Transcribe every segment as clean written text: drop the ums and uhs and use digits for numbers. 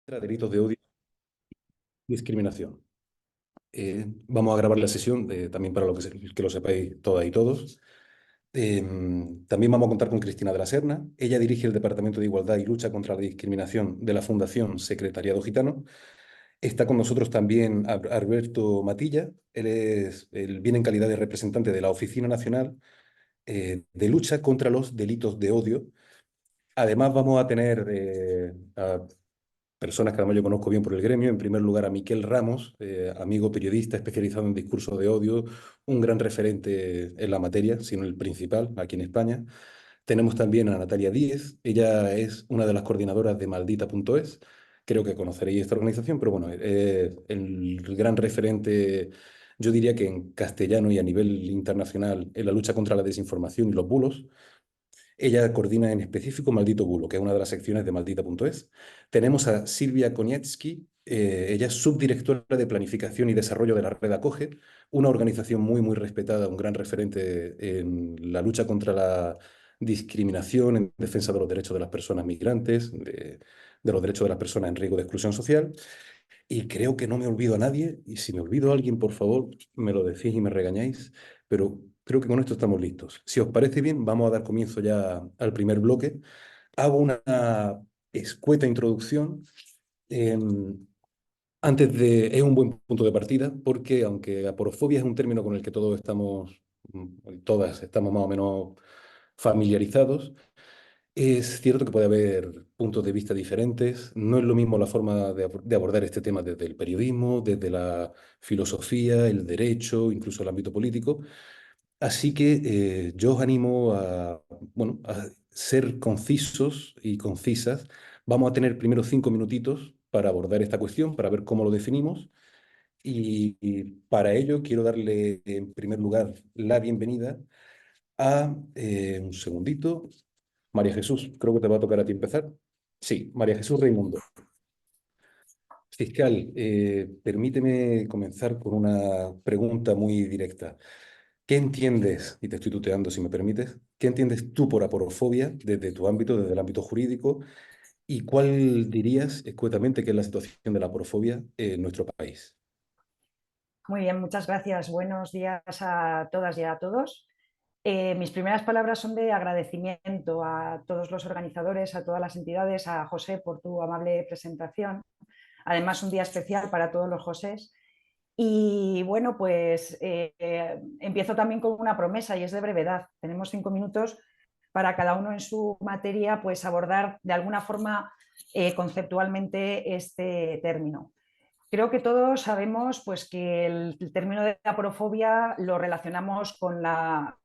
Delitos de odio y discriminación. Vamos a grabar la sesión también para que lo sepáis todas y todos. También vamos a contar con Cristina de la Serna. Ella dirige el Departamento de Igualdad y Lucha contra la Discriminación de la Fundación Secretariado Gitano. Está con nosotros también Alberto Matilla. Él viene en calidad de representante de la Oficina Nacional de Lucha contra los Delitos de Odio. Además, vamos a tener a personas que además yo conozco bien por el gremio. En primer lugar, a Miquel Ramos, amigo periodista especializado en discurso de odio, un gran referente en la materia, sino el principal aquí en España. Tenemos también a Natalia Díez. Ella es una de las coordinadoras de Maldita.es. Creo que conoceréis esta organización, pero bueno, el gran referente, yo diría que en castellano y a nivel internacional, en la lucha contra la desinformación y los bulos. Ella coordina en específico Maldito Bulo, que es una de las secciones de Maldita.es. Tenemos a Silvia Koniecki. Ella es subdirectora de Planificación y Desarrollo de la Red Acoge, una organización muy, muy respetada, un gran referente en la lucha contra la discriminación, en defensa de los derechos de las personas migrantes, de los derechos de las personas en riesgo de exclusión social. Y creo que no me olvido a nadie, y si me olvido a alguien, por favor, me lo decís y me regañáis, pero creo que con esto estamos listos. Si os parece bien, vamos a dar comienzo ya al primer bloque. Hago una escueta introducción. em, es un buen punto de partida, porque aunque aporofobia es un término con el que todos estamos, todas estamos más o menos familiarizados, es cierto que puede haber puntos de vista diferentes. No es lo mismo la forma de abordar este tema desde el periodismo, desde la filosofía, el derecho, incluso el ámbito político. Así que yo os animo bueno, a ser concisos y concisas. Vamos a tener primero 5 minutitos para abordar esta cuestión, para ver cómo lo definimos. Y para ello quiero darle en primer lugar la bienvenida a, un segundito, María Jesús. Creo que te va a tocar a ti empezar. Sí, María Jesús Raimundo. Fiscal, permíteme comenzar con una pregunta muy directa. ¿Qué entiendes, y te estoy tuteando si me permites, qué entiendes tú por aporofobia desde tu ámbito, desde el ámbito jurídico, y cuál dirías escuetamente que es la situación de la aporofobia en nuestro país? Muy bien, muchas gracias. Buenos días a todas y a todos. Mis primeras palabras son de agradecimiento a todos los organizadores, a todas las entidades, a José por tu amable presentación. Además, un día especial para todos los Josés. Y bueno, pues empiezo también con una promesa y es de brevedad. Tenemos 5 minutos para cada uno en su materia, pues abordar de alguna forma conceptualmente este término. Creo que todos sabemos pues, que el término de aporofobia lo relacionamos con la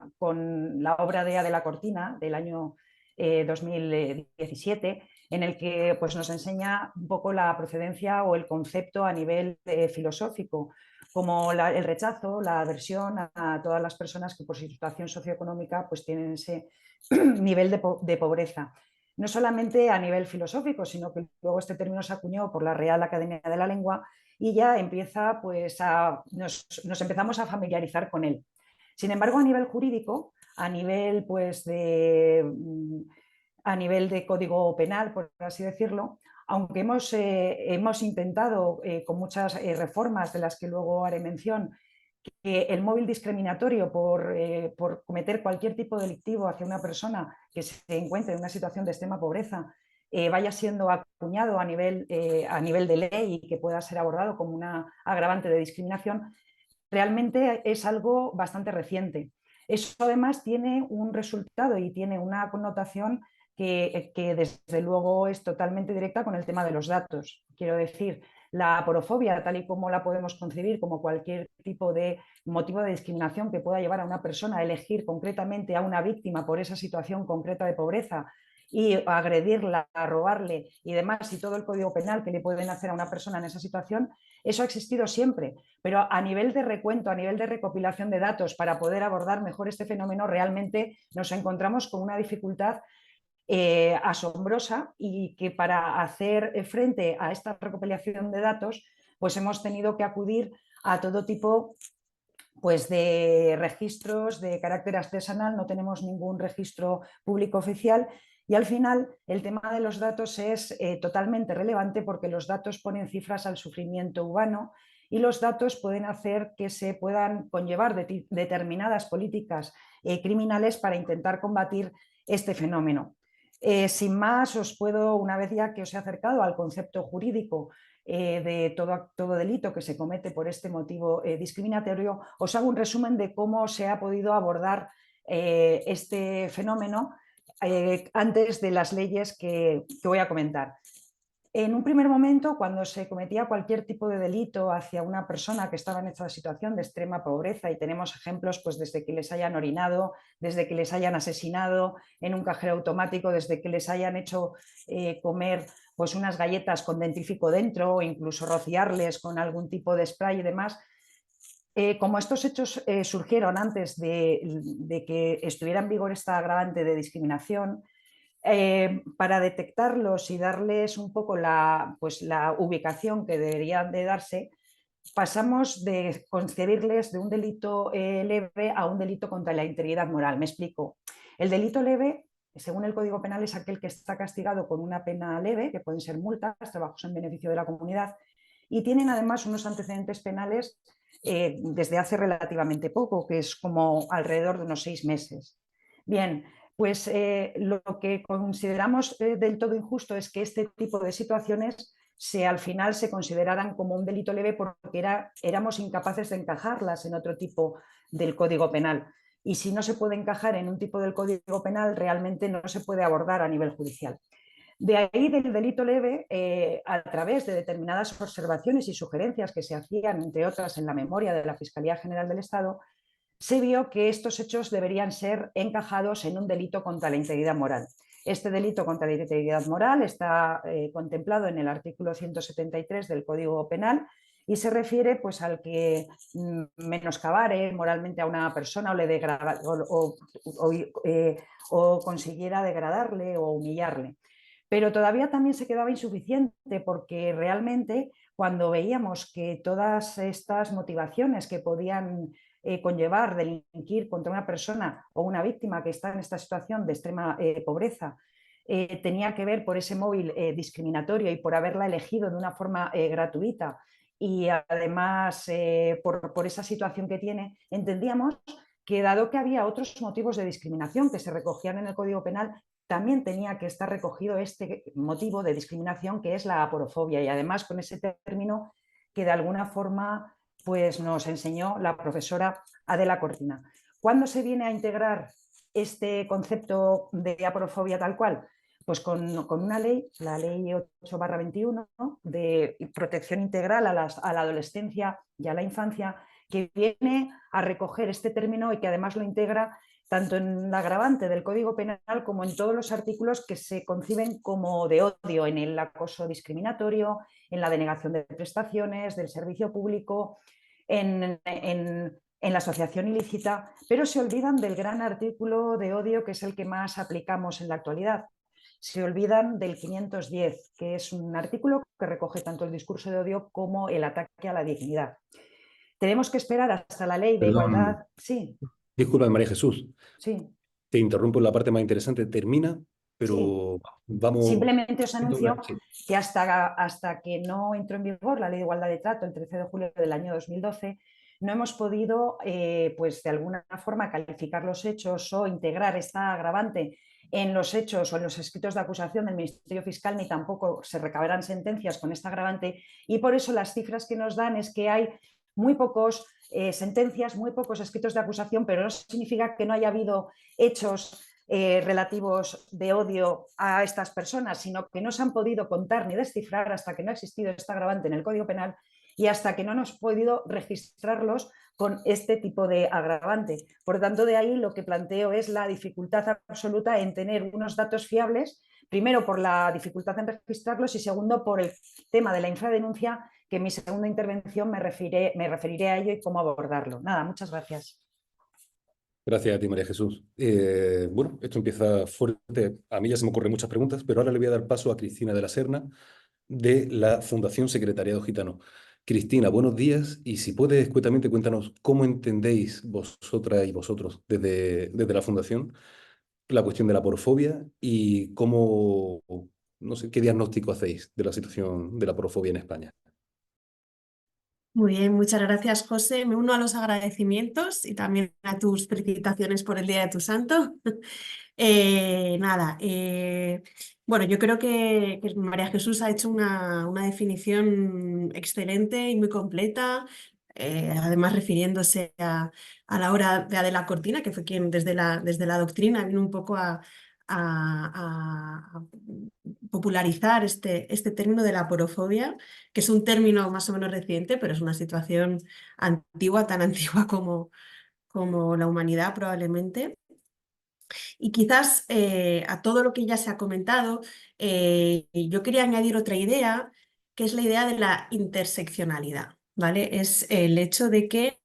obra de Adela Cortina del año 2017, en el que pues, nos enseña un poco la procedencia o el concepto a nivel filosófico, como el rechazo, la aversión a todas las personas que por su situación socioeconómica pues, tienen ese nivel de pobreza. No solamente a nivel filosófico, sino que luego este término se acuñó por la Real Academia de la Lengua y ya empieza, pues, nos empezamos a familiarizar con él. Sin embargo, a nivel jurídico, a nivel, pues, a nivel de código penal, por así decirlo, aunque hemos intentado con muchas reformas de las que luego haré mención, que el móvil discriminatorio por cometer cualquier tipo delictivo hacia una persona que se encuentre en una situación de extrema pobreza vaya siendo acuñado a nivel de ley y que pueda ser abordado como una agravante de discriminación, realmente es algo bastante reciente. Eso además tiene un resultado y tiene una connotación que desde luego es totalmente directa con el tema de los datos. Quiero decir, la aporofobia, tal y como la podemos concebir como cualquier tipo de motivo de discriminación que pueda llevar a una persona a elegir concretamente a una víctima por esa situación concreta de pobreza y a agredirla, a robarle y demás, y todo el código penal que le pueden hacer a una persona en esa situación, eso ha existido siempre. Pero a nivel de recuento, a nivel de recopilación de datos para poder abordar mejor este fenómeno, realmente nos encontramos con una dificultad asombrosa y que para hacer frente a esta recopilación de datos, pues hemos tenido que acudir a todo tipo pues de registros de carácter artesanal. No tenemos ningún registro público oficial Y al final el tema de los datos es totalmente relevante porque los datos ponen cifras al sufrimiento humano y los datos pueden hacer que se puedan conllevar determinadas políticas criminales para intentar combatir este fenómeno. Sin más, os puedo, una vez ya que os he acercado al concepto jurídico de todo delito que se comete por este motivo discriminatorio, os hago un resumen de cómo se ha podido abordar este fenómeno antes de las leyes que voy a comentar. En un primer momento, cuando se cometía cualquier tipo de delito hacia una persona que estaba en esta situación de extrema pobreza, y tenemos ejemplos pues, desde que les hayan orinado, desde que les hayan asesinado en un cajero automático, desde que les hayan hecho comer pues, unas galletas con dentífrico dentro o incluso rociarles con algún tipo de spray y demás, como estos hechos surgieron antes de que estuviera en vigor esta agravante de discriminación, para detectarlos y darles un poco pues, la ubicación que deberían de darse, pasamos de concebirles de un delito leve a un delito contra la integridad moral. Me explico. El delito leve, según el Código Penal, es aquel que está castigado con una pena leve, que pueden ser multas, trabajos en beneficio de la comunidad, y tienen además unos antecedentes penales desde hace relativamente poco, que es como alrededor de unos 6 meses. Bien, pues lo que consideramos del todo injusto es que este tipo de situaciones al final se consideraran como un delito leve porque éramos incapaces de encajarlas en otro tipo del Código Penal. Y si no se puede encajar en un tipo del Código Penal, realmente no se puede abordar a nivel judicial. De ahí del delito leve, a través de determinadas observaciones y sugerencias que se hacían, entre otras, en la memoria de la Fiscalía General del Estado, se vio que estos hechos deberían ser encajados en un delito contra la integridad moral. Este delito contra la integridad moral está contemplado en el artículo 173 del Código Penal y se refiere pues, al que menoscabare moralmente a una persona o consiguiera degradarle o humillarle. Pero todavía también se quedaba insuficiente porque realmente cuando veíamos que todas estas motivaciones que podían conllevar delinquir contra una persona o una víctima que está en esta situación de extrema pobreza tenía que ver por ese móvil discriminatorio y por haberla elegido de una forma gratuita y además por esa situación que tiene, entendíamos que dado que había otros motivos de discriminación que se recogían en el Código Penal, también tenía que estar recogido este motivo de discriminación que es la aporofobia y además con ese término que de alguna forma pues nos enseñó la profesora Adela Cortina. ¿Cuándo se viene a integrar este concepto de aporofobia tal cual? Pues con una ley, la ley 8/21 de protección integral a la adolescencia y a la infancia, que viene a recoger este término y que además lo integra tanto en la agravante del Código Penal como en todos los artículos que se conciben como de odio, en el acoso discriminatorio, en la denegación de prestaciones, del servicio público, en la asociación ilícita, pero se olvidan del gran artículo de odio que es el que más aplicamos en la actualidad. Se olvidan del 510, que es un artículo que recoge tanto el discurso de odio como el ataque a la dignidad. Tenemos que esperar hasta la ley de igualdad. Perdón, Sí, disculpa, María Jesús. sí, Te interrumpo en la parte más interesante. Termina, sí. pero vamos. Simplemente os anuncio Sí. que hasta que no entró en vigor la Ley de Igualdad de Trato el 13 de julio del año 2012, no hemos podido, pues de alguna forma, calificar los hechos o integrar esta agravante en los hechos o en los escritos de acusación del Ministerio Fiscal, ni tampoco se recabarán sentencias con esta agravante. Y por eso las cifras que nos dan es que hay muy pocos sentencias, muy pocos escritos de acusación, pero no significa que no haya habido hechos relativos de odio a estas personas, sino que no se han podido contar ni descifrar hasta que no ha existido esta agravante en el Código Penal y hasta que no hemos podido registrarlos con este tipo de agravante. Por lo tanto, de ahí lo que planteo es la dificultad absoluta en tener unos datos fiables, primero por la dificultad en registrarlos y segundo por el tema de la infradenuncia, que en mi segunda intervención me referiré a ello y cómo abordarlo. Nada, muchas gracias. Gracias a ti, María Jesús. Bueno, esto empieza fuerte. A mí ya se me ocurren muchas preguntas, pero ahora le voy a dar paso a Cristina de la Serna, de la Fundación Secretariado Gitano. Cristina, buenos días y si puedes, escuetamente cuéntanos cómo entendéis vosotras y vosotros desde la Fundación la cuestión de la porofobia y cómo, no sé, qué diagnóstico hacéis de la situación de la porofobia en España. Muy bien, muchas gracias, José. Me uno a los agradecimientos y también a tus felicitaciones por el Día de tu Santo. Nada, bueno, yo creo que María Jesús ha hecho una definición excelente y muy completa, además refiriéndose a la obra de Adela Cortina, que fue quien desde la doctrina vino un poco a popularizar este término de la porofobia, que es un término más o menos reciente, pero es una situación antigua, tan antigua como la humanidad probablemente. Y quizás a todo lo que ya se ha comentado, yo quería añadir otra idea, que es la idea de la interseccionalidad, ¿vale? Es el hecho de que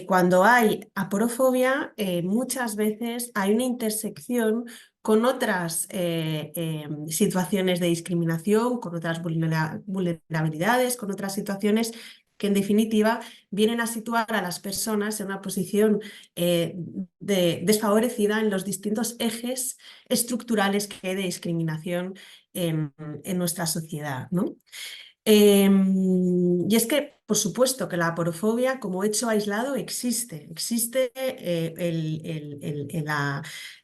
cuando hay aporofobia, muchas veces hay una intersección con otras situaciones de discriminación, con otras vulnerabilidades, con otras situaciones que en definitiva vienen a situar a las personas en una posición desfavorecida en los distintos ejes estructurales que hay de discriminación en nuestra sociedad, ¿no? Y es que, por supuesto, que la aporofobia como hecho aislado existe. Existe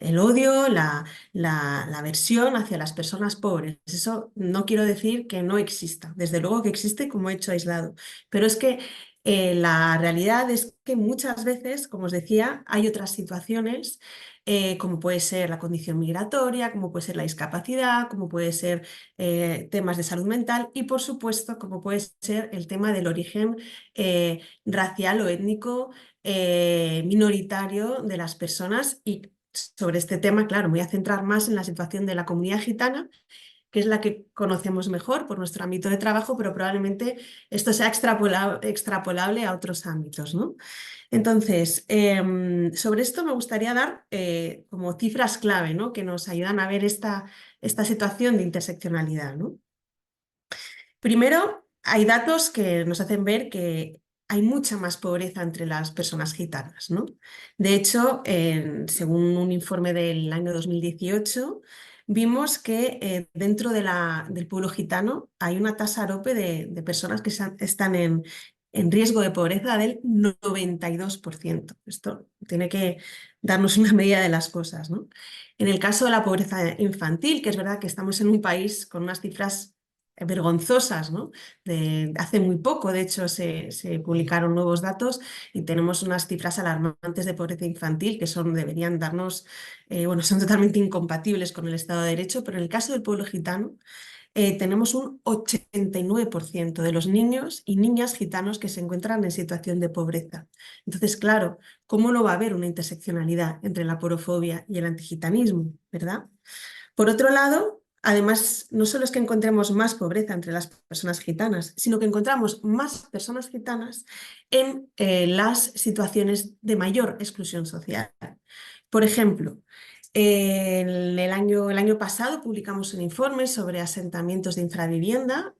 el odio, la aversión hacia las personas pobres. Eso no quiero decir que no exista. Desde luego que existe como hecho aislado. Pero es que la realidad es que muchas veces, como os decía, hay otras situaciones como puede ser la condición migratoria, como puede ser la discapacidad, como puede ser temas de salud mental y, por supuesto, como puede ser el tema del origen racial o étnico minoritario de las personas. Y sobre este tema, claro, me voy a centrar más en la situación de la comunidad gitana, que es la que conocemos mejor por nuestro ámbito de trabajo, pero probablemente esto sea extrapolable a otros ámbitos, ¿no? Entonces, sobre esto me gustaría dar como cifras clave, ¿no? Que nos ayudan a ver esta situación de interseccionalidad, ¿no? Primero, hay datos que nos hacen ver que hay mucha más pobreza entre las personas gitanas, ¿no? De hecho, según un informe del año 2018, vimos que dentro del pueblo gitano hay una tasa AROPE de personas que están en riesgo de pobreza del 92%. Esto tiene que darnos una medida de las cosas, ¿no? En el caso de la pobreza infantil, que es verdad que estamos en un país con unas cifras vergonzosas, ¿no? Hace muy poco, de hecho, se publicaron nuevos datos y tenemos unas cifras alarmantes de pobreza infantil que deberían darnos, bueno, son totalmente incompatibles con el Estado de Derecho, pero en el caso del pueblo gitano tenemos un 89% de los niños y niñas gitanos que se encuentran en situación de pobreza. Entonces, claro, ¿cómo no va a haber una interseccionalidad entre la porofobia y el antigitanismo, verdad? Por otro lado, además, no solo es que encontremos más pobreza entre las personas gitanas, sino que encontramos más personas gitanas en las situaciones de mayor exclusión social. Por ejemplo, el año pasado publicamos un informe sobre asentamientos de infravivienda.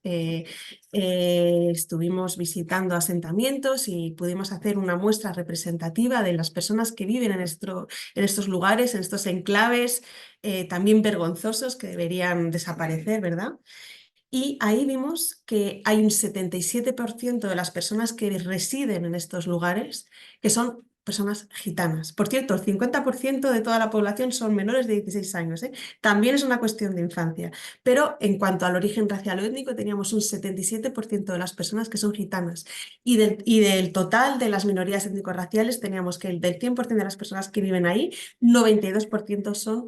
Estuvimos visitando asentamientos y pudimos hacer una muestra representativa de las personas que viven en estos lugares, en estos enclaves también vergonzosos que deberían desaparecer, ¿verdad? Y ahí vimos que hay un 77% de las personas que residen en estos lugares que son personas gitanas. Por cierto, el 50% de toda la población son menores de 16 años, ¿eh? También es una cuestión de infancia. Pero en cuanto al origen racial o étnico, teníamos un 77% de las personas que son gitanas. Y del total de las minorías étnico-raciales, teníamos que del 100% de las personas que viven ahí, 92% son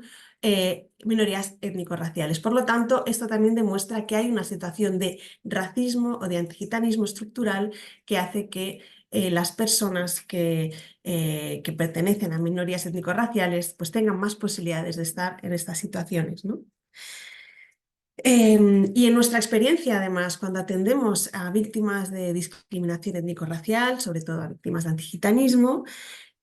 minorías étnico-raciales. Por lo tanto, esto también demuestra que hay una situación de racismo o de antigitanismo estructural que hace que las personas que pertenecen a minorías étnico-raciales pues tengan más posibilidades de estar en estas situaciones, ¿no? Y en nuestra experiencia, además, cuando atendemos a víctimas de discriminación étnico-racial, sobre todo a víctimas de antigitanismo,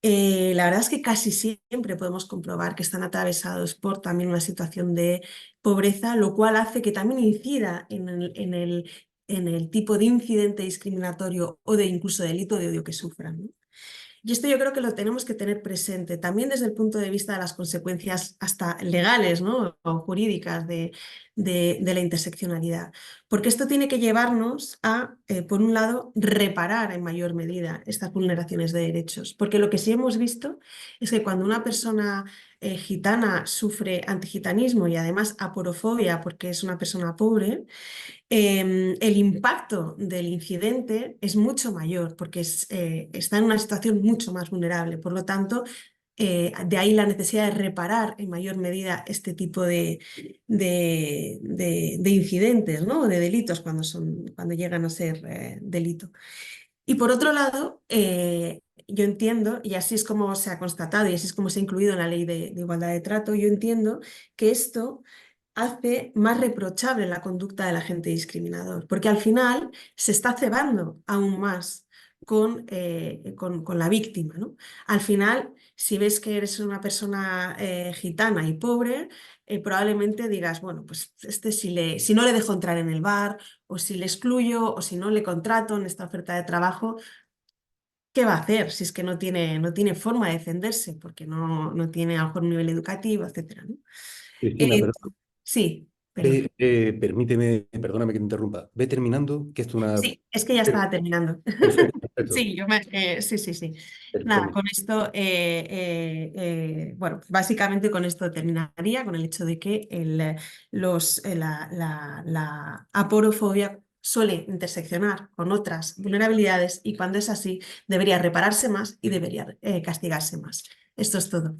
la verdad es que casi siempre podemos comprobar que están atravesados por también una situación de pobreza, lo cual hace que también incida en el tipo de incidente discriminatorio o de incluso delito de odio que sufran, ¿no? Y esto yo creo que lo tenemos que tener presente, también desde el punto de vista de las consecuencias hasta legales, ¿no? O jurídicas de la interseccionalidad. Porque esto tiene que llevarnos a, por un lado, reparar en mayor medida estas vulneraciones de derechos. Porque lo que sí hemos visto es que cuando una persona gitana sufre antigitanismo y además aporofobia porque es una persona pobre, el impacto del incidente es mucho mayor porque está en una situación mucho más vulnerable. Por lo tanto, de ahí la necesidad de reparar en mayor medida este tipo de incidentes, ¿no? De delitos cuando llegan a ser delito. Y por otro lado, yo entiendo, y así es como se ha constatado y así es como se ha incluido en la ley de igualdad de trato, yo entiendo que esto hace más reprochable la conducta del agente discriminador, porque al final se está cebando aún más con la víctima, ¿no? Al final, si ves que eres una persona gitana y pobre, probablemente digas, bueno, pues si no le dejo entrar en el bar, o si le excluyo, o si no le contrato en esta oferta de trabajo, ¿qué va a hacer si es que no tiene forma de defenderse, porque no tiene a lo mejor un nivel educativo, etcétera, ¿no? Cristina, Eh, sí, perdón. permíteme, perdóname que te interrumpa. Ve terminando, que esto es una... Sí, es que ya estaba terminando. Perfecto, perfecto. Sí, sí, sí, sí. Nada, Permíteme. con esto, bueno, básicamente con esto terminaría, con el hecho de que la aporofobia suele interseccionar con otras vulnerabilidades y cuando es así debería repararse más y debería castigarse más. Esto es todo.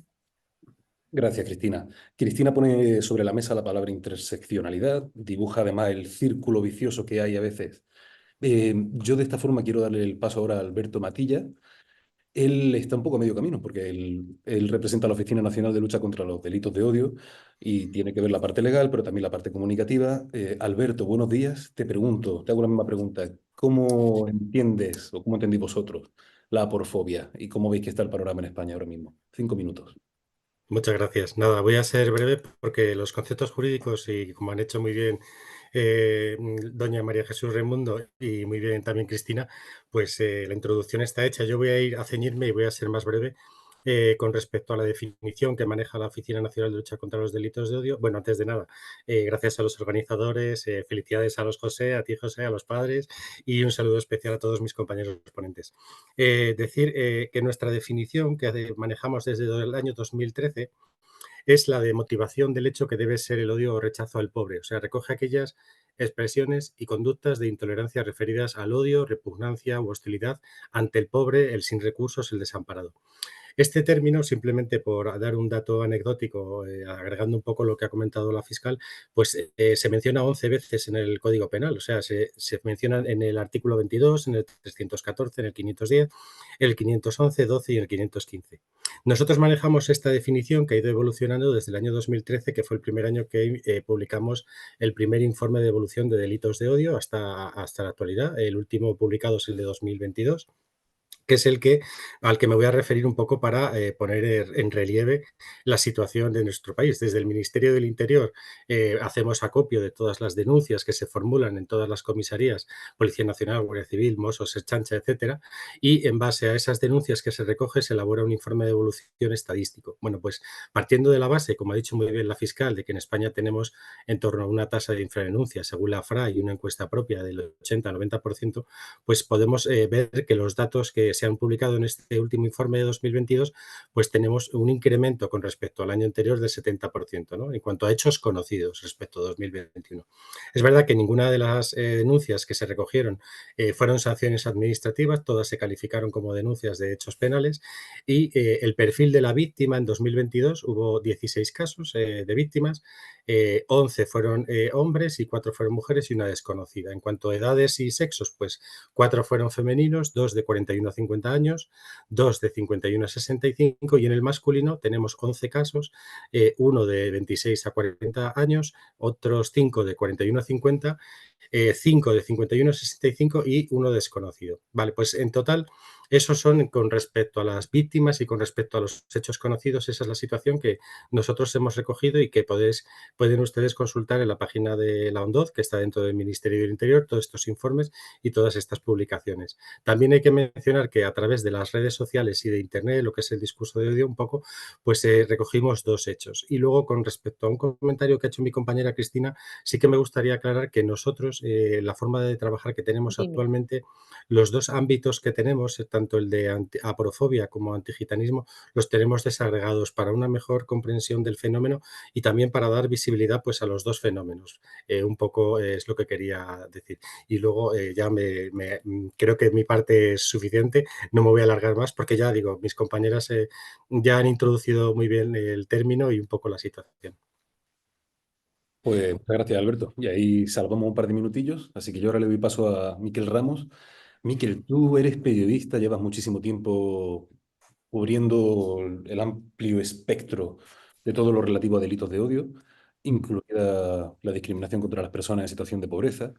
Gracias, Cristina. Cristina pone sobre la mesa la palabra interseccionalidad, dibuja además el círculo vicioso que hay a veces. Yo de esta forma quiero darle el paso ahora a Alberto Matilla. Él está un poco a medio camino porque él representa a la Oficina Nacional de Lucha contra los Delitos de Odio y tiene que ver la parte legal, pero también la parte comunicativa. Alberto, buenos días. Te pregunto, te hago la misma pregunta. ¿Cómo entiendes o cómo entendéis vosotros la aporofobia y cómo veis que está el panorama en España ahora mismo? 5 minutos. Muchas gracias. Nada, voy a ser breve porque los conceptos jurídicos y como han hecho muy bien doña María Jesús Raimundo y muy bien también Cristina, pues la introducción está hecha. Yo voy a ir a ceñirme y voy a ser más breve con respecto a la definición que maneja la Oficina Nacional de Lucha contra los Delitos de Odio. Bueno, antes de nada, gracias a los organizadores, felicidades a los José, a ti José, a los padres y un saludo especial a todos mis compañeros ponentes. Decir que nuestra definición que manejamos desde el año 2013 es la de motivación del hecho que debe ser el odio o rechazo al pobre. O sea, recoge aquellas expresiones y conductas de intolerancia referidas al odio, repugnancia u hostilidad ante el pobre, el sin recursos, el desamparado. Este término, simplemente por dar un dato anecdótico, agregando un poco lo que ha comentado la fiscal, pues se menciona 11 veces en el Código Penal, o sea, se menciona en el artículo 22, en el 314, en el 510, en el 511, 12 y en el 515. Nosotros manejamos esta definición que ha ido evolucionando desde el año 2013, que fue el primer año que publicamos el primer informe de evolución de delitos de odio hasta la actualidad. El último publicado es el de 2022. Que es al que me voy a referir un poco para poner en relieve la situación de nuestro país. Desde el Ministerio del Interior hacemos acopio de todas las denuncias que se formulan en todas las comisarías, Policía Nacional, Guardia Civil, Mossos, Ertzaintza, etcétera, y en base a esas denuncias que se recoge se elabora un informe de evolución estadístico. Bueno, pues partiendo de la base, como ha dicho muy bien la fiscal, de que en España tenemos en torno a una tasa de infradenuncia, según la FRA y una encuesta propia del 80-90%, pues podemos ver que los datos que se han publicado en este último informe de 2022, pues tenemos un incremento con respecto al año anterior del 70%, ¿no? En cuanto a hechos conocidos respecto a 2021. Es verdad que ninguna de las denuncias que se recogieron fueron sanciones administrativas, todas se calificaron como denuncias de hechos penales y el perfil de la víctima en 2022 hubo 16 casos de víctimas, 11 fueron hombres y 4 fueron mujeres y una desconocida. En cuanto a edades y sexos, pues 4 fueron femeninos, 2 de 41 a 50 años, 2 de 51 a 65 y en el masculino tenemos 11 casos, uno de 26 a 40 años, otros 5 de 41 a 50, 5 de 51 a 65 y uno desconocido. Vale, pues en total Esos son con respecto a las víctimas y con respecto a los hechos conocidos. Esa es la situación que nosotros hemos recogido y que pueden ustedes consultar en la página de la ONDOZ, que está dentro del Ministerio del Interior, todos estos informes y todas estas publicaciones. También hay que mencionar que a través de las redes sociales y de Internet, lo que es el discurso de odio un poco, pues recogimos 2 hechos. Y luego, con respecto a un comentario que ha hecho mi compañera Cristina, sí que me gustaría aclarar que nosotros, la forma de trabajar que tenemos Dime. actualmente, los 2 ámbitos que tenemos, tanto el de aporofobia como antigitanismo, los tenemos desagregados para una mejor comprensión del fenómeno y también para dar visibilidad pues, a los 2 fenómenos. Un poco es lo que quería decir. Y luego ya creo que mi parte es suficiente, no me voy a alargar más porque ya digo, mis compañeras ya han introducido muy bien el término y un poco la situación. Pues muchas gracias, Alberto. Y ahí salvamos un par de minutillos, así que yo ahora le doy paso a Miquel Ramos. Miquel, tú eres periodista, llevas muchísimo tiempo cubriendo el amplio espectro de todo lo relativo a delitos de odio, incluida la discriminación contra las personas en situación de pobreza.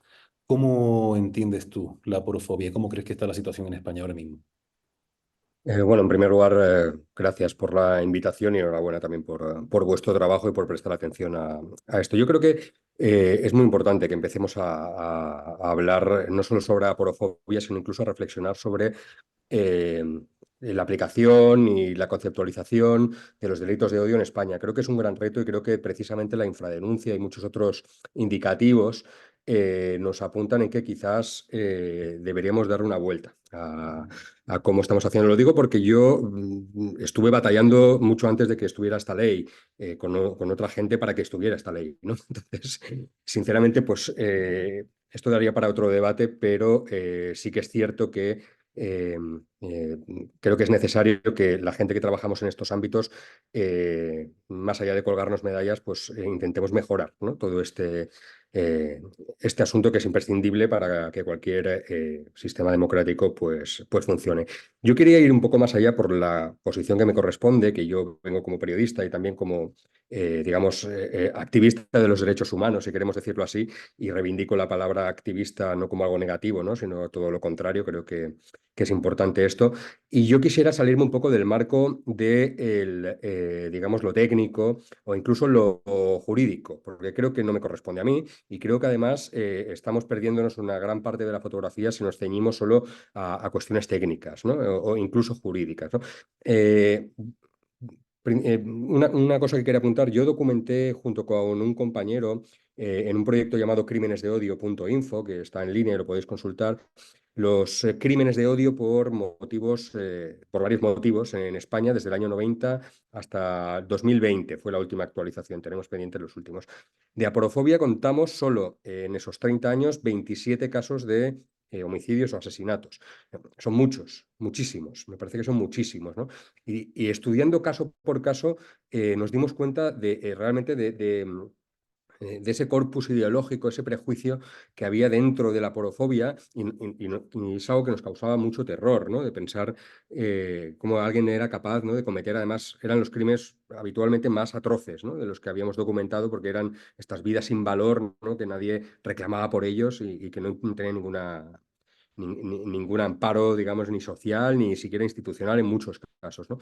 ¿Cómo entiendes tú la aporofobia? ¿Cómo crees que está la situación en España ahora mismo? Bueno, en primer lugar, gracias por la invitación y enhorabuena también por vuestro trabajo y por prestar atención a esto. Yo creo que es muy importante que empecemos a hablar no solo sobre aporofobia, sino incluso a reflexionar sobre eh, la aplicación y la conceptualización de los delitos de odio en España. Creo que es un gran reto y creo que precisamente la infradenuncia y muchos otros indicativos nos apuntan en que quizás deberíamos dar una vuelta a cómo estamos haciendo. Lo digo porque yo estuve batallando mucho antes de que estuviera esta ley con otra gente para que estuviera esta ley, ¿no? Entonces, sinceramente, pues esto daría para otro debate, pero sí que es cierto que eh, eh, creo que es necesario que la gente que trabajamos en estos ámbitos, más allá de colgarnos medallas, pues intentemos mejorar, ¿no? Todo este asunto que es imprescindible para que cualquier sistema democrático pues funcione. Yo quería ir un poco más allá por la posición que me corresponde, que yo vengo como periodista y también como, digamos, activista de los derechos humanos, si queremos decirlo así, y reivindico la palabra activista no como algo negativo, ¿no? Sino todo lo contrario, creo que es importante esto. Y yo quisiera salirme un poco del marco de digamos, lo técnico o incluso lo jurídico, porque creo que no me corresponde a mí y creo que además estamos perdiéndonos una gran parte de la fotografía si nos ceñimos solo a cuestiones técnicas, ¿no? O incluso jurídicas, ¿no? Una cosa que quería apuntar, yo documenté junto con un compañero en un proyecto llamado crímenesdeodio.info, que está en línea y lo podéis consultar, los crímenes de odio por motivos, por varios motivos en España desde el año 90 hasta 2020, fue la última actualización, tenemos pendientes los últimos. De aporofobia contamos solo en esos 30 años 27 casos de homicidios o asesinatos. Son muchos, muchísimos, me parece que son muchísimos, ¿no? Y estudiando caso por caso, nos dimos cuenta de realmente de ese corpus ideológico, ese prejuicio que había dentro de la porofobia y es algo que nos causaba mucho terror, ¿no? De pensar cómo alguien era capaz, ¿no? De cometer, además, eran los crímenes habitualmente más atroces, ¿no? De los que habíamos documentado porque eran estas vidas sin valor, ¿no? Que nadie reclamaba por ellos y que no tenían ningún amparo, digamos, ni social, ni siquiera institucional en muchos casos, ¿no?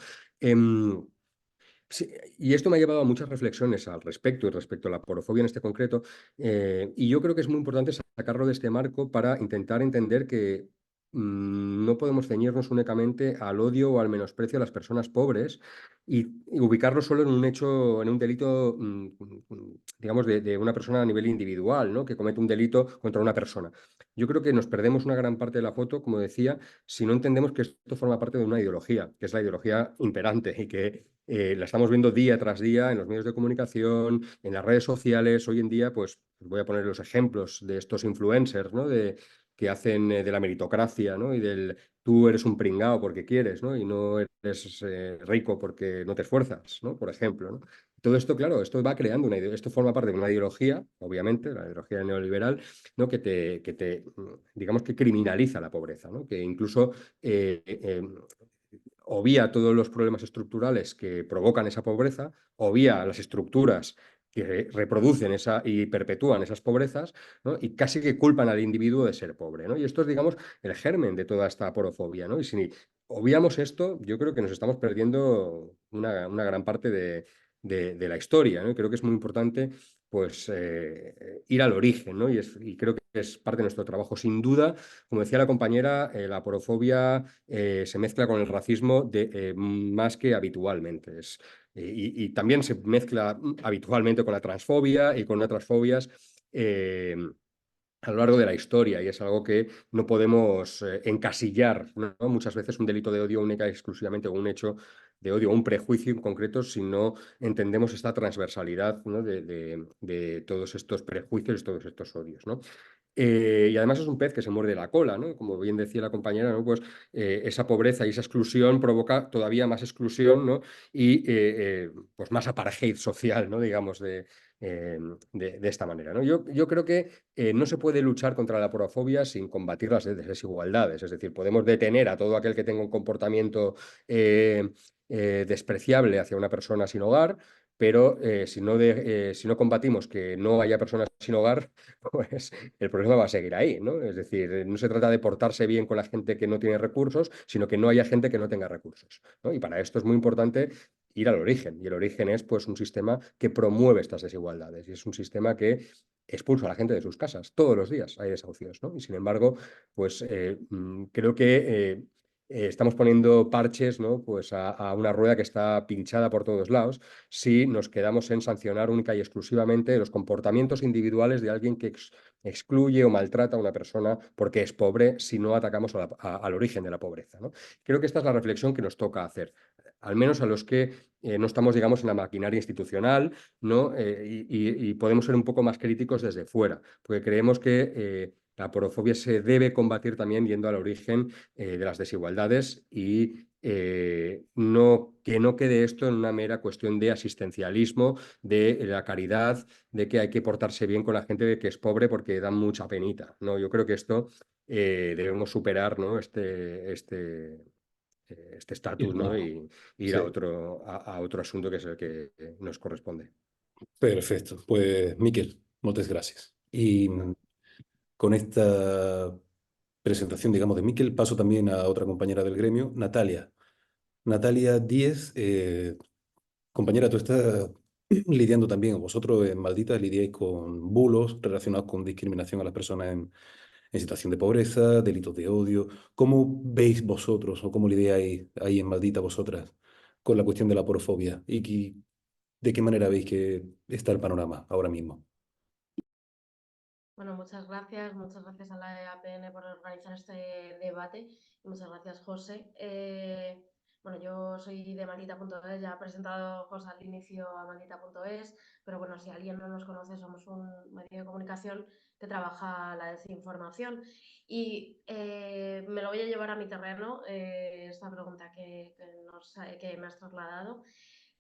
Sí, y esto me ha llevado a muchas reflexiones al respecto y respecto a la porofobia en este concreto. Y yo creo que es muy importante sacarlo de este marco para intentar entender que no podemos ceñirnos únicamente al odio o al menosprecio a las personas pobres y ubicarlo solo en un hecho, en un delito, digamos, de una persona a nivel individual, ¿no? Que comete un delito contra una persona. Yo creo que nos perdemos una gran parte de la foto, como decía, si no entendemos que esto forma parte de una ideología, que es la ideología imperante y que la estamos viendo día tras día en los medios de comunicación, en las redes sociales. Hoy en día, pues voy a poner los ejemplos de estos influencers, ¿no? Que hacen de la meritocracia, ¿no? Y del tú eres un pringao porque quieres, ¿no? Y no eres rico porque no te esfuerzas, ¿no? Por ejemplo, ¿no? Todo esto, claro, esto va creando esto forma parte de una ideología, obviamente, la ideología neoliberal, ¿no? Digamos que criminaliza la pobreza, ¿no? Que incluso obvia todos los problemas estructurales que provocan esa pobreza, obvia las estructuras que reproducen y perpetúan esas pobrezas, ¿no? Y casi que culpan al individuo de ser pobre, ¿no? Y esto es, digamos, el germen de toda esta porofobia, ¿no? Y obviamos esto, yo creo que nos estamos perdiendo una gran parte de la historia, ¿no? Y creo que es muy importante pues, ir al origen, ¿no? Y creo que es parte de nuestro trabajo. Sin duda, como decía la compañera, la aporofobia se mezcla con el racismo más que habitualmente. Y también se mezcla habitualmente con la transfobia y con otras fobias. A lo largo de la historia, y es algo que no podemos encasillar, ¿no? Muchas veces un delito de odio única y exclusivamente o un hecho de odio o un prejuicio en concreto si no entendemos esta transversalidad, ¿no? de todos estos prejuicios y todos estos odios, ¿no? Y además es un pez que se muerde la cola, ¿no? Como bien decía la compañera, ¿no? Pues esa pobreza y esa exclusión provoca todavía más exclusión, ¿no? Y pues más apartheid social, ¿no? Digamos, de esta manera, ¿no? Yo creo que no se puede luchar contra la porofobia sin combatir las desigualdades. Es decir, podemos detener a todo aquel que tenga un comportamiento despreciable hacia una persona sin hogar, pero si no combatimos que no haya personas sin hogar, pues el problema va a seguir ahí, ¿no? Es decir, no se trata de portarse bien con la gente que no tiene recursos, sino que no haya gente que no tenga recursos, ¿no? Y para esto es muy importante ir al origen. Y el origen es pues un sistema que promueve estas desigualdades y es un sistema que expulsa a la gente de sus casas. Todos los días hay desahucios, ¿no? Y sin embargo, pues creo que estamos poniendo parches, ¿no? Pues a una rueda que está pinchada por todos lados si nos quedamos en sancionar única y exclusivamente los comportamientos individuales de alguien que excluye o maltrata a una persona porque es pobre si no atacamos al origen de la pobreza, ¿no? Creo que esta es la reflexión que nos toca hacer, al menos a los que no estamos, digamos, en la maquinaria institucional, ¿no? Y podemos ser un poco más críticos desde fuera, porque creemos que la porofobia se debe combatir también yendo al origen de las desigualdades y que no quede esto en una mera cuestión de asistencialismo, de la caridad, de que hay que portarse bien con la gente que es pobre porque dan mucha penita, ¿no? Yo creo que esto debemos superar, ¿no? Este estatus, ¿no? No, Y ir sí, a otro asunto que es el que nos corresponde. perfecto. Pues, Miquel, muchas gracias. Y con esta presentación, digamos, de Miquel, paso también a otra compañera del gremio, Natalia. Natalia Díez, compañera, tú estás lidiando también, vosotros en Maldita lidiáis con bulos relacionados con discriminación a las personas en situación de pobreza, delitos de odio. ¿Cómo veis vosotros o cómo lidiáis ahí en Maldita vosotras con la cuestión de la porofobia? ¿De qué manera veis que está el panorama ahora mismo? Bueno, muchas gracias a la EAPN por organizar este debate y muchas gracias, José. Bueno, yo soy de Maldita.es, ya ha presentado José al inicio a Maldita.es, pero bueno, si alguien no nos conoce, somos un medio de comunicación que trabaja la desinformación y me lo voy a llevar a mi terreno, esta pregunta que me has trasladado.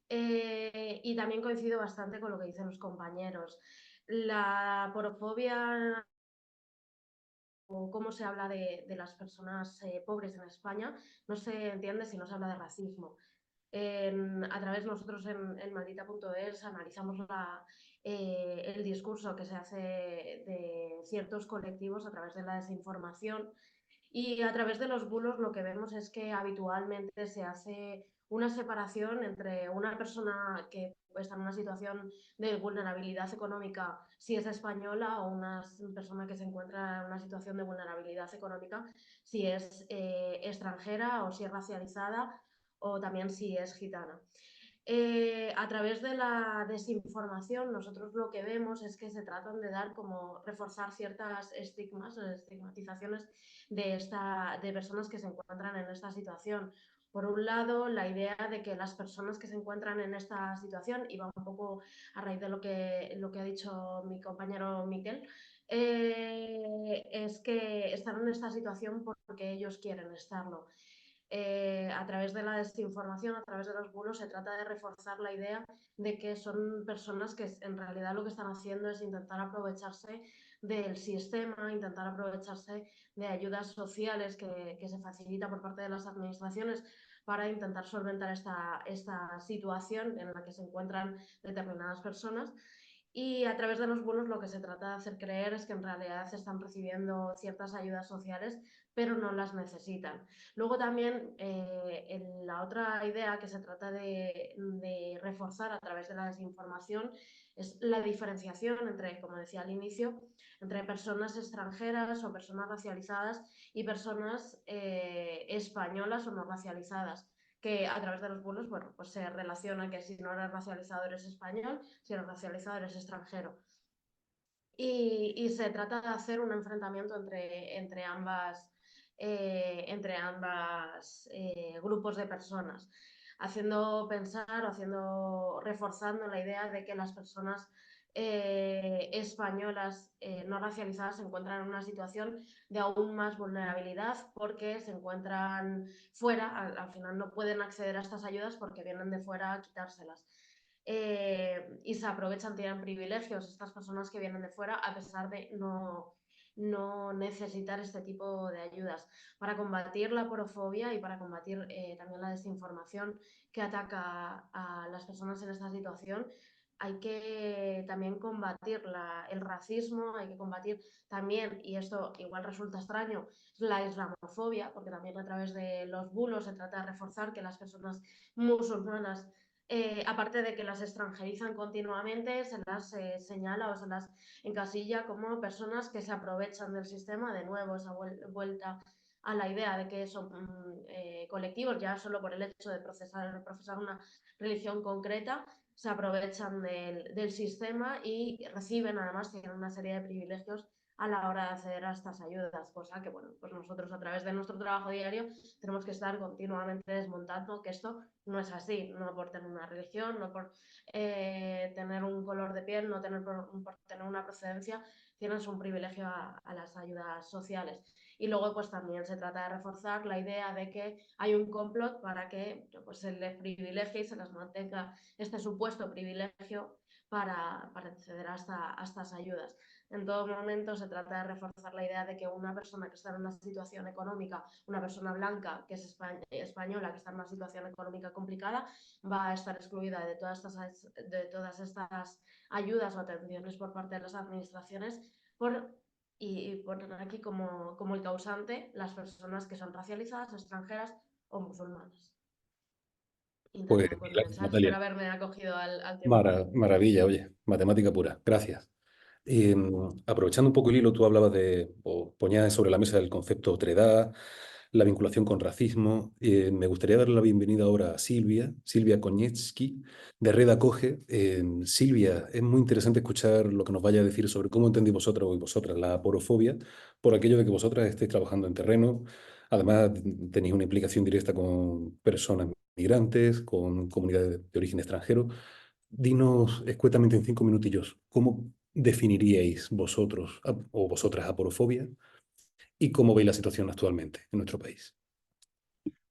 Y también coincido bastante con lo que dicen los compañeros. La porofobia o cómo se habla de las personas pobres en España no se entiende si no se habla de racismo. A través nosotros en Maldita.es analizamos el discurso que se hace de ciertos colectivos a través de la desinformación y a través de los bulos lo que vemos es que habitualmente se hace una separación entre una persona que está en una situación de vulnerabilidad económica si es española o una persona que se encuentra en una situación de vulnerabilidad económica si es extranjera o si es racializada o también si es gitana. A través de la desinformación nosotros lo que vemos es que se tratan de dar como reforzar ciertas estigmatizaciones de personas que se encuentran en esta situación. Por un lado, la idea de que las personas que se encuentran en esta situación, y va un poco a raíz de lo que ha dicho mi compañero Miquel, es que están en esta situación porque ellos quieren estarlo. A través de la desinformación, a través de los bulos, se trata de reforzar la idea de que son personas que en realidad lo que están haciendo es intentar aprovecharse del sistema, intentar aprovecharse de ayudas sociales que se facilita por parte de las administraciones para intentar solventar esta situación en la que se encuentran determinadas personas. Y a través de los bulos lo que se trata de hacer creer es que en realidad están recibiendo ciertas ayudas sociales, pero no las necesitan. Luego también la otra idea que se trata de reforzar a través de la desinformación es la diferenciación entre, como decía al inicio, entre personas extranjeras o personas racializadas y personas españolas o no racializadas, que a través de los bulos, bueno, pues se relaciona que si no eres racializado eres español, si eres racializado eres extranjero. Y se trata de hacer un enfrentamiento entre ambas grupos de personas, haciendo pensar o reforzando la idea de que las personas españolas no racializadas se encuentran en una situación de aún más vulnerabilidad porque se encuentran fuera, al final no pueden acceder a estas ayudas porque vienen de fuera a quitárselas. Y se aprovechan, tienen privilegios estas personas que vienen de fuera a pesar de no necesitar este tipo de ayudas. Para combatir la aporofobia y para combatir también la desinformación que ataca a las personas en esta situación, hay que también combatir el racismo, hay que combatir también, y esto igual resulta extraño, la islamofobia, porque también a través de los bulos se trata de reforzar que las personas musulmanas, aparte de que las extranjerizan continuamente, se las señala o se las encasilla como personas que se aprovechan del sistema. De nuevo, esa vuelta a la idea de que son colectivos, ya solo por el hecho de profesar una religión concreta, se aprovechan del sistema y reciben, además, tienen una serie de privilegios a la hora de acceder a estas ayudas, cosa que, bueno, pues nosotros a través de nuestro trabajo diario tenemos que estar continuamente desmontando que esto no es así, no por tener una religión, no por tener un color de piel, no por tener una procedencia, tienes un privilegio a las ayudas sociales. Y luego pues también se trata de reforzar la idea de que hay un complot para que pues, se les privilegie y se les mantenga este supuesto privilegio para acceder a estas ayudas. En todo momento se trata de reforzar la idea de que una persona que está en una situación económica, una persona blanca que es española, que está en una situación económica complicada, va a estar excluida de todas estas ayudas o atenciones por parte de las administraciones y poner aquí como el causante las personas que son racializadas, extranjeras o musulmanas. Pues Pues gracias, pensar, Natalia. espero haberme acogido al tema. Maravilla, oye, matemática pura, gracias. Aprovechando un poco el hilo, tú hablabas o ponías sobre la mesa el concepto otredad, la vinculación con racismo. Me gustaría darle la bienvenida ahora a Silvia Konietzki, de Red Acoge. Silvia, es muy interesante escuchar lo que nos vaya a decir sobre cómo entendéis vosotros y vosotras la aporofobia, por aquello de que vosotras estéis trabajando en terreno. Además, tenéis una implicación directa con personas migrantes, con comunidades de origen extranjero. Dinos escuetamente en 5 minutillos, ¿cómo definiríais vosotros o vosotras aporofobia y cómo veis la situación actualmente en nuestro país?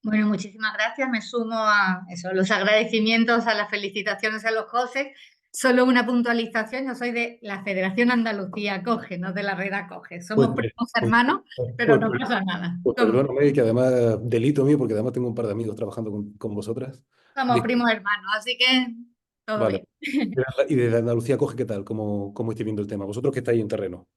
Bueno, muchísimas gracias. Me sumo a eso, los agradecimientos, a las felicitaciones a los COSEC. Solo una puntualización, yo soy de la Federación Andalucía Acoge, no de la Red Acoge. Somos primos hermanos, pero no pasa nada. Pues perdóname, que además, delito mío, porque además tengo un par de amigos trabajando con vosotras. Somos primos hermanos, así que todo Vale. bien. Y desde Andalucía Acoge, ¿qué tal? ¿Cómo estáis viendo el tema? Vosotros que estáis en terreno.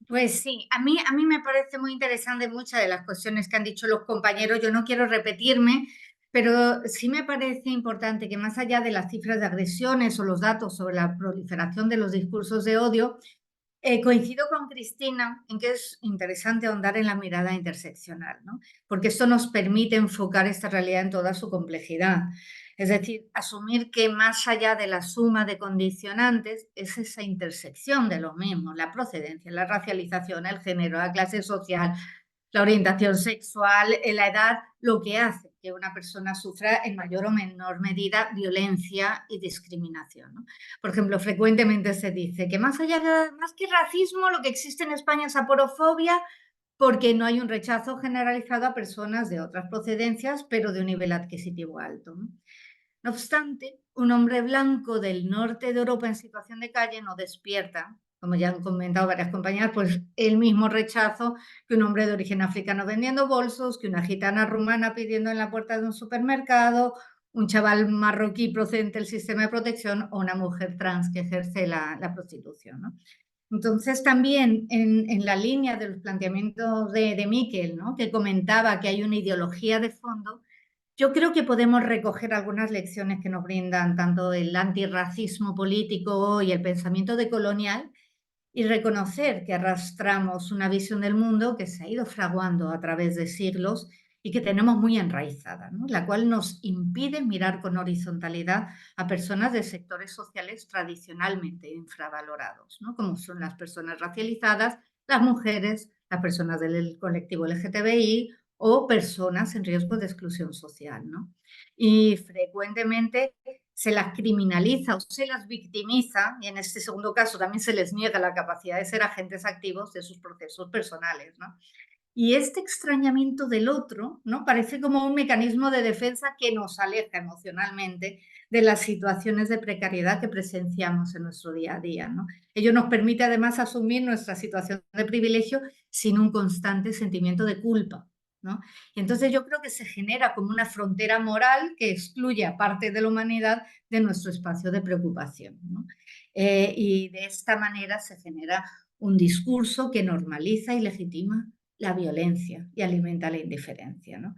Pues sí, a mí me parece muy interesante muchas de las cuestiones que han dicho los compañeros. Yo no quiero repetirme, pero sí me parece importante que más allá de las cifras de agresiones o los datos sobre la proliferación de los discursos de odio, coincido con Cristina en que es interesante ahondar en la mirada interseccional, ¿no? Porque esto nos permite enfocar esta realidad en toda su complejidad. Es decir, asumir que más allá de la suma de condicionantes es esa intersección de lo mismo, la procedencia, la racialización, el género, la clase social, la orientación sexual, la edad, lo que hace que una persona sufra en mayor o menor medida violencia y discriminación, ¿no? Por ejemplo, frecuentemente se dice que más que racismo, lo que existe en España es aporofobia porque no hay un rechazo generalizado a personas de otras procedencias, pero de un nivel adquisitivo alto, ¿no? No obstante, un hombre blanco del norte de Europa en situación de calle no despierta, como ya han comentado varias compañeras, pues el mismo rechazo que un hombre de origen africano vendiendo bolsos, que una gitana rumana pidiendo en la puerta de un supermercado un chaval marroquí procedente del sistema de protección o una mujer trans que ejerce la prostitución, ¿no? Entonces, también en la línea de los planteamientos de Miquel, ¿no?, que comentaba que hay una ideología de fondo, yo creo que podemos recoger algunas lecciones que nos brindan tanto el antirracismo político y el pensamiento decolonial y reconocer que arrastramos una visión del mundo que se ha ido fraguando a través de siglos y que tenemos muy enraizada, ¿no?, la cual nos impide mirar con horizontalidad a personas de sectores sociales tradicionalmente infravalorados, ¿no?, como son las personas racializadas, las mujeres, las personas del colectivo LGTBI o personas en riesgo de exclusión social, ¿no? Y frecuentemente se las criminaliza o se las victimiza, y en este segundo caso también se les niega la capacidad de ser agentes activos de sus procesos personales, ¿no? Y este extrañamiento del otro, ¿no?, parece como un mecanismo de defensa que nos aleja emocionalmente de las situaciones de precariedad que presenciamos en nuestro día a día, ¿no? Ello nos permite además asumir nuestra situación de privilegio sin un constante sentimiento de culpa, ¿no? Y entonces yo creo que se genera como una frontera moral que excluye a parte de la humanidad de nuestro espacio de preocupación, ¿no? Y de esta manera se genera un discurso que normaliza y legitima la violencia y alimenta la indiferencia, ¿no?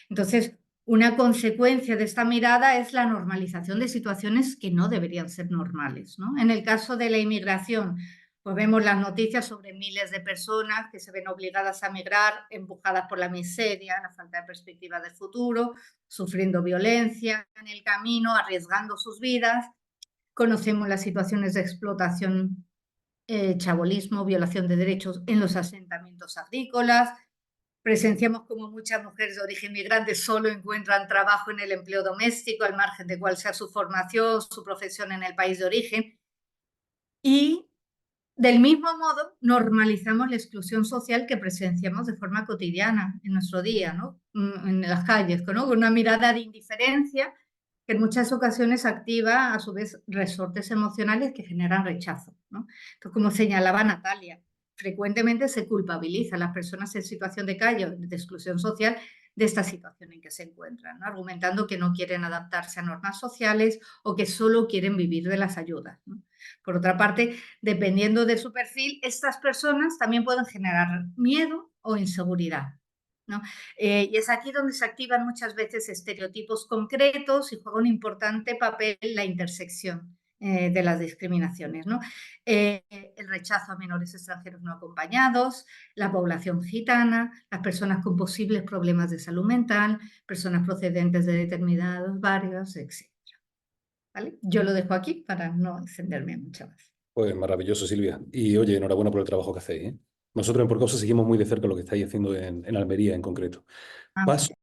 Entonces, una consecuencia de esta mirada es la normalización de situaciones que no deberían ser normales, ¿no? En el caso de la inmigración, pues vemos las noticias sobre miles de personas que se ven obligadas a migrar, empujadas por la miseria, la falta de perspectiva de futuro, sufriendo violencia en el camino, arriesgando sus vidas. Conocemos las situaciones de explotación, chabolismo, violación de derechos en los asentamientos agrícolas. Presenciamos como muchas mujeres de origen migrante solo encuentran trabajo en el empleo doméstico, al margen de cuál sea su formación, su profesión en el país de origen. Y del mismo modo, normalizamos la exclusión social que presenciamos de forma cotidiana en nuestro día, ¿no?, en las calles, ¿no?, con una mirada de indiferencia que en muchas ocasiones activa, a su vez, resortes emocionales que generan rechazo, ¿no? Entonces, como señalaba Natalia, frecuentemente se culpabiliza a las personas en situación de calle o de exclusión social de esta situación en que se encuentran, ¿no?, argumentando que no quieren adaptarse a normas sociales o que solo quieren vivir de las ayudas, ¿no? Por otra parte, dependiendo de su perfil, estas personas también pueden generar miedo o inseguridad, ¿no? Y es aquí donde se activan muchas veces estereotipos concretos y juega un importante papel la intersección de las discriminaciones, ¿no? El rechazo a menores extranjeros no acompañados, la población gitana, las personas con posibles problemas de salud mental, personas procedentes de determinados barrios, etc. ¿Vale? Yo lo dejo aquí para no extenderme mucho más. Pues maravilloso, Silvia. Y oye, enhorabuena por el trabajo que hacéis, ¿eh? Nosotros en Por Causa seguimos muy de cerca lo que estáis haciendo en Almería en concreto. Paso